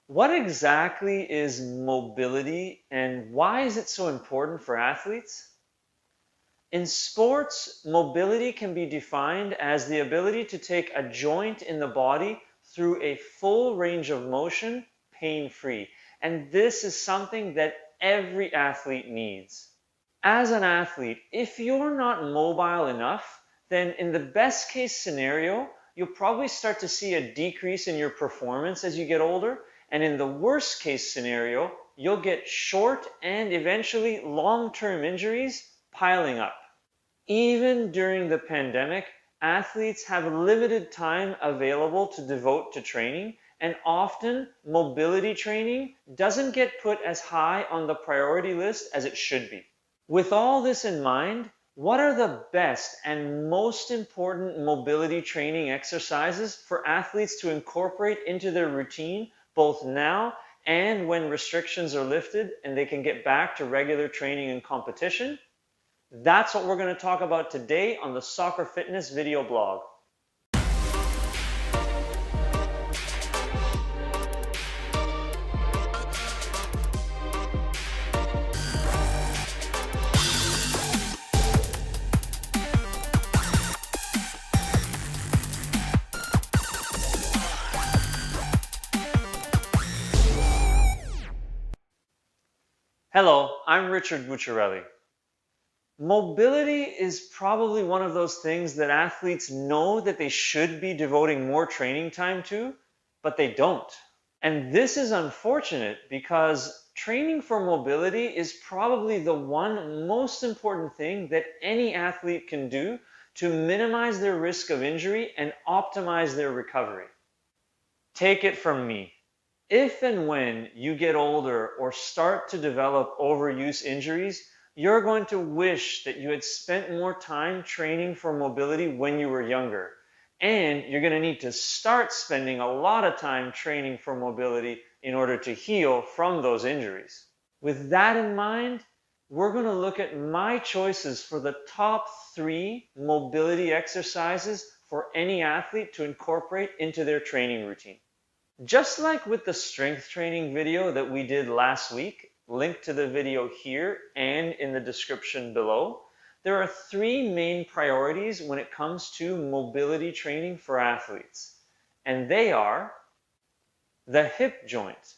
What exactly is mobility and why is it so important for athletes? In sports, mobility can be defined as the ability to take a joint in the body through a full range of motion pain-free. And this is something that every athlete needs. As an athlete, if you're not mobile enough, then in the best case scenario, you'll probably start to see a decrease in your performance as you get older. And in the worst case scenario, you'll get short and eventually long-term injuries piling up. Even during the pandemic, athletes have limited time available to devote to training, and often mobility training doesn't get put as high on the priority list as it should be. With all this in mind, what are the best and most important mobility training exercises for athletes to incorporate into their routine both now and when restrictions are lifted and they can get back to regular training and competition? That's what we're going to talk about today on the Soccer Fitness video blog. Hello, I'm Richard Bucciarelli. Mobility is probably one of those things that athletes know that they should be devoting more training time to, but they don't. And this is unfortunate because training for mobility is probably the one most important thing that any athlete can do to minimize their risk of injury and optimize their recovery. Take it from me. If and when you get older or start to develop overuse injuries, you're going to wish that you had spent more time training for mobility when you were younger. And you're going to need to start spending a lot of time training for mobility in order to heal from those injuries. With that in mind, we're going to look at my choices for the top 3 mobility exercises for any athlete to incorporate into their training routine. Just like with the strength training video that we did last week, linked to the video here and in the description below, there are 3 main priorities when it comes to mobility training for athletes. And they are the hip joint.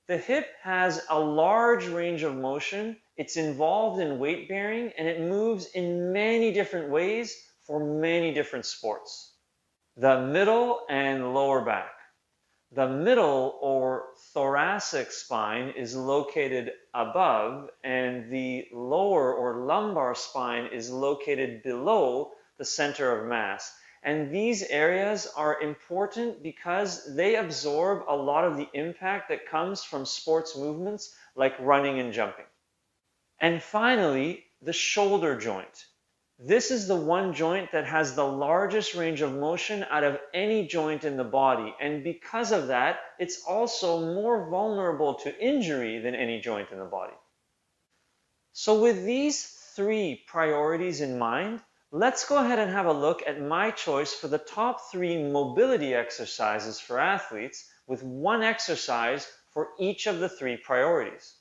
The hip has a large range of motion, it's involved in weight bearing, and it moves in many different ways for many different sports. The middle and lower back. The middle or thoracic spine is located above, and the lower or lumbar spine is located below the center of mass. And these areas are important because they absorb a lot of the impact that comes from sports movements like running and jumping. And finally, the shoulder joint. This is the one joint that has the largest range of motion out of any joint in the body. And because of that, it's also more vulnerable to injury than any joint in the body. So with these 3 priorities in mind, let's go ahead and have a look at my choice for the top 3 mobility exercises for athletes with one exercise for each of the 3 priorities.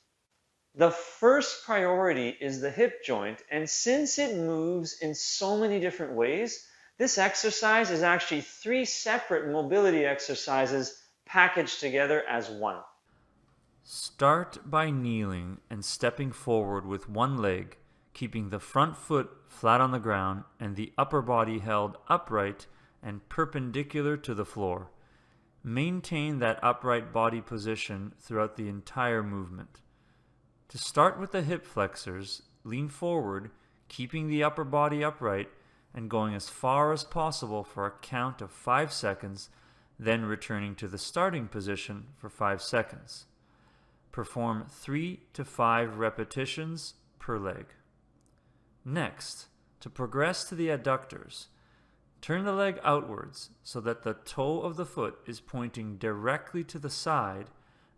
The first priority is the hip joint, and since it moves in so many different ways, this exercise is actually 3 separate mobility exercises packaged together as one. Start by kneeling and stepping forward with one leg, keeping the front foot flat on the ground and the upper body held upright and perpendicular to the floor. Maintain that upright body position throughout the entire movement. To start with the hip flexors, lean forward, keeping the upper body upright and going as far as possible for a count of 5 seconds, then returning to the starting position for 5 seconds. Perform 3 to 5 repetitions per leg. Next, to progress to the adductors, turn the leg outwards so that the toe of the foot is pointing directly to the side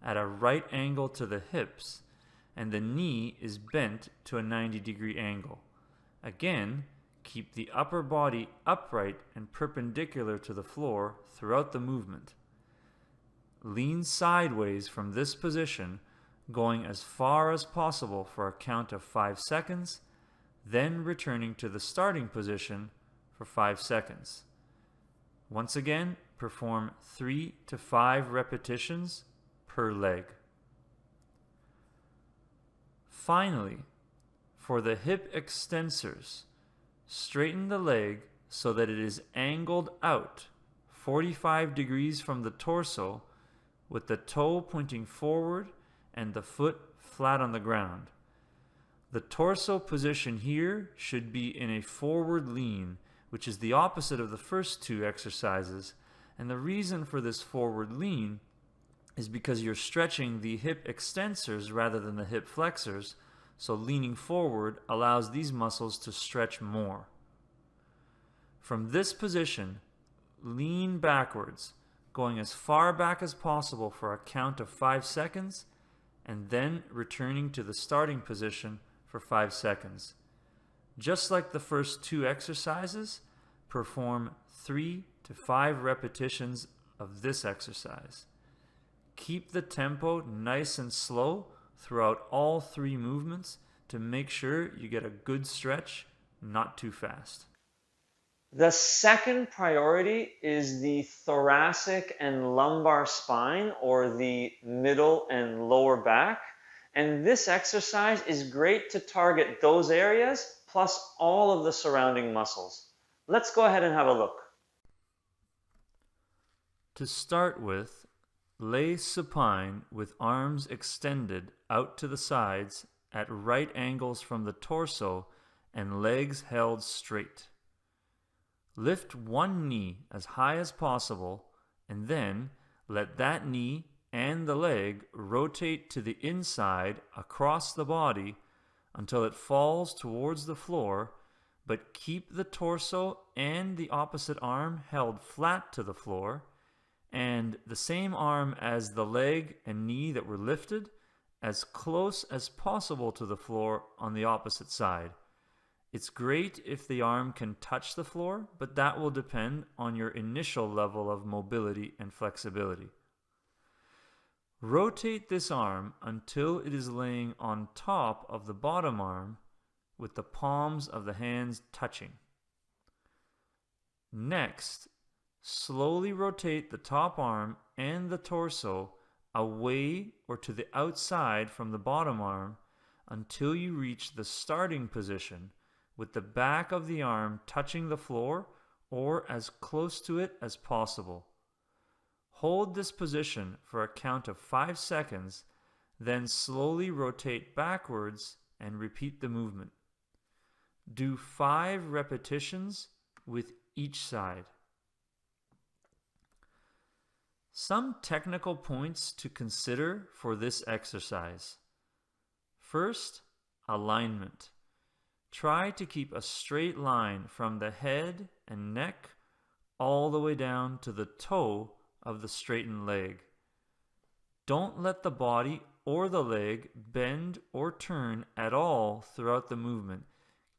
at a right angle to the hips, and the knee is bent to a 90-degree angle. Again, keep the upper body upright and perpendicular to the floor throughout the movement. lean sideways from this position, going as far as possible for a count of 5 seconds, then returning to the starting position for 5 seconds. Once again, perform 3 to 5 repetitions per leg. Finally, for the hip extensors, straighten the leg so that it is angled out 45 degrees from the torso, with the toe pointing forward and the foot flat on the ground. The torso position here should be in a forward lean, which is the opposite of the first two exercises, and the reason for this forward lean is because you're stretching the hip extensors rather than the hip flexors, so leaning forward allows these muscles to stretch more. From this position, lean backwards, going as far back as possible for a count of 5 seconds, and then returning to the starting position for 5 seconds. Just like the first two exercises, perform 3 to 5 repetitions of this exercise. Keep the tempo nice and slow throughout all 3 movements to make sure you get a good stretch, not too fast. The second priority is the thoracic and lumbar spine, or the middle and lower back. And this exercise is great to target those areas plus all of the surrounding muscles. Let's go ahead and have a look. To start with, lay supine with arms extended out to the sides at right angles from the torso and legs held straight. Lift one knee as high as possible, and then let that knee and the leg rotate to the inside across the body until it falls towards the floor, but keep the torso and the opposite arm held flat to the floor, and the same arm as the leg and knee that were lifted as close as possible to the floor on the opposite side. It's great if the arm can touch the floor, but that will depend on your initial level of mobility and flexibility. Rotate this arm until it is laying on top of the bottom arm with the palms of the hands touching. Next, slowly rotate the top arm and the torso away or to the outside from the bottom arm until you reach the starting position, with the back of the arm touching the floor or as close to it as possible. Hold this position for a count of 5 seconds, then slowly rotate backwards and repeat the movement. Do 5 repetitions with each side. Some technical points to consider for this exercise. First, alignment. Try to keep a straight line from the head and neck all the way down to the toe of the straightened leg. Don't let the body or the leg bend or turn at all throughout the movement.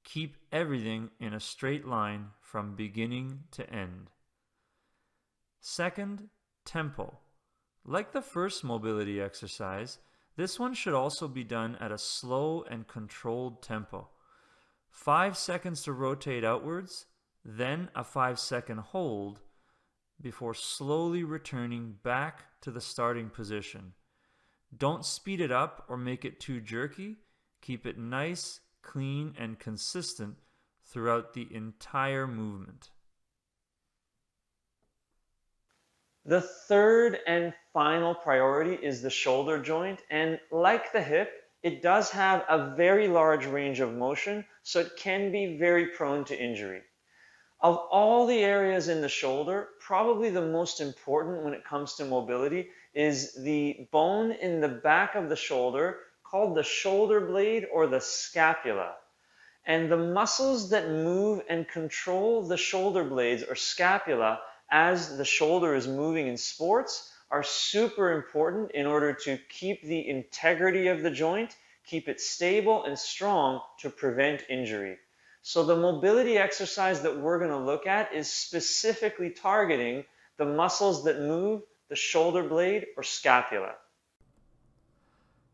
Keep everything in a straight line from beginning to end. Second, tempo. Like the first mobility exercise, this one should also be done at a slow and controlled tempo. 5 seconds to rotate outwards, then a 5-second hold before slowly returning back to the starting position. Don't speed it up or make it too jerky. Keep it nice, clean, and consistent throughout the entire movement. The third and final priority is the shoulder joint, and like the hip, it does have a very large range of motion, so it can be very prone to injury. Of all the areas in the shoulder, probably the most important when it comes to mobility is the bone in the back of the shoulder called the shoulder blade or the scapula. And the muscles that move and control the shoulder blades or scapula as the shoulder is moving in sports are super important in order to keep the integrity of the joint, keep it stable and strong to prevent injury. So the mobility exercise that we're going to look at is specifically targeting the muscles that move the shoulder blade, or scapula.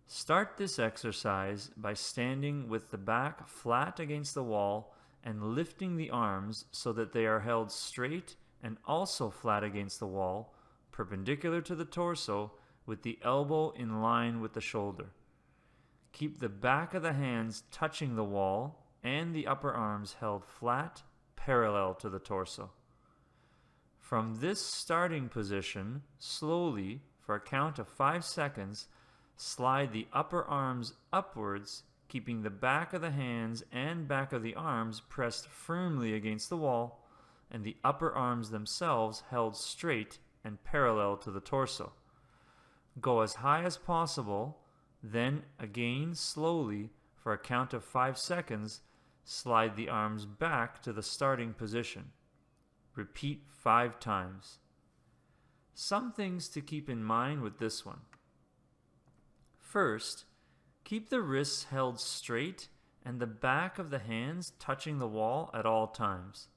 Start this exercise by standing with the back flat against the wall and lifting the arms so that they are held straight and also flat against the wall, perpendicular to the torso, with the elbow in line with the shoulder. Keep the back of the hands touching the wall and the upper arms held flat, parallel to the torso. From this starting position, slowly, for a count of 5 seconds, slide the upper arms upwards, keeping the back of the hands and back of the arms pressed firmly against the wall, and the upper arms themselves held straight and parallel to the torso. Go as high as possible, then again slowly, for a count of 5 seconds, slide the arms back to the starting position. Repeat 5 times. Some things to keep in mind with this one. First, keep the wrists held straight and the back of the hands touching the wall at all times.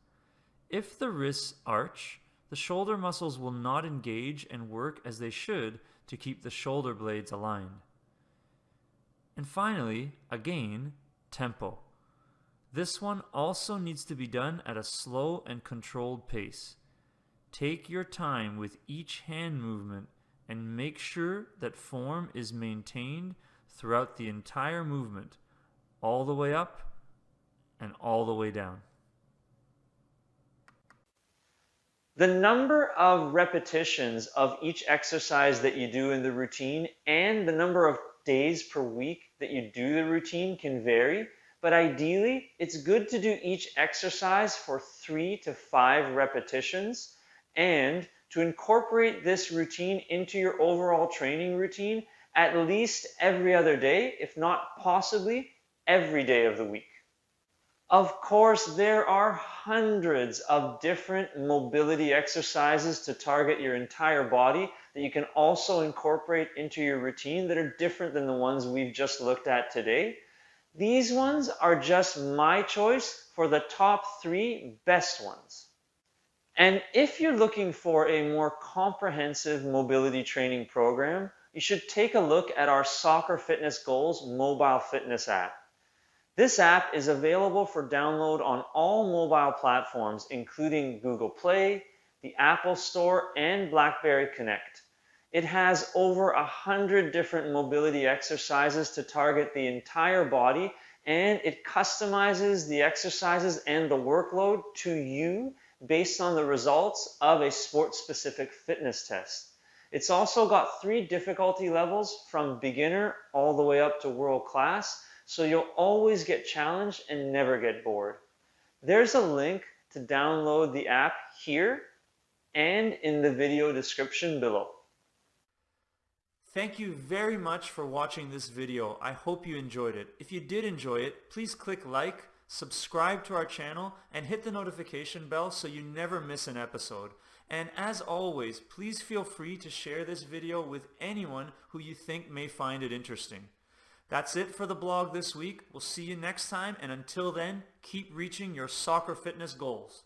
If the wrists arch, the shoulder muscles will not engage and work as they should to keep the shoulder blades aligned. And finally, again, tempo. This one also needs to be done at a slow and controlled pace. Take your time with each hand movement and make sure that form is maintained throughout the entire movement, all the way up and all the way down. The number of repetitions of each exercise that you do in the routine and the number of days per week that you do the routine can vary, but ideally it's good to do each exercise for 3 to 5 repetitions, and to incorporate this routine into your overall training routine at least every other day, if not possibly every day of the week. Of course, there are hundreds of different mobility exercises to target your entire body that you can also incorporate into your routine that are different than the ones we've just looked at today. These ones are just my choice for the top 3 best ones. And if you're looking for a more comprehensive mobility training program, you should take a look at our Soccer Fitness Goals mobile fitness app. This app is available for download on all mobile platforms, including Google Play, the Apple Store, and BlackBerry Connect. It has over 100 different mobility exercises to target the entire body, and it customizes the exercises and the workload to you based on the results of a sport-specific fitness test. It's also got 3 difficulty levels from beginner all the way up to world class, so you'll always get challenged and never get bored. There's a link to download the app here and in the video description below. Thank you very much for watching this video. I hope you enjoyed it. If you did enjoy it, please click like, subscribe to our channel, and hit the notification bell so you never miss an episode. And as always, please feel free to share this video with anyone who you think may find it interesting. That's it for the blog this week. We'll see you next time, and until then, keep reaching your soccer fitness goals.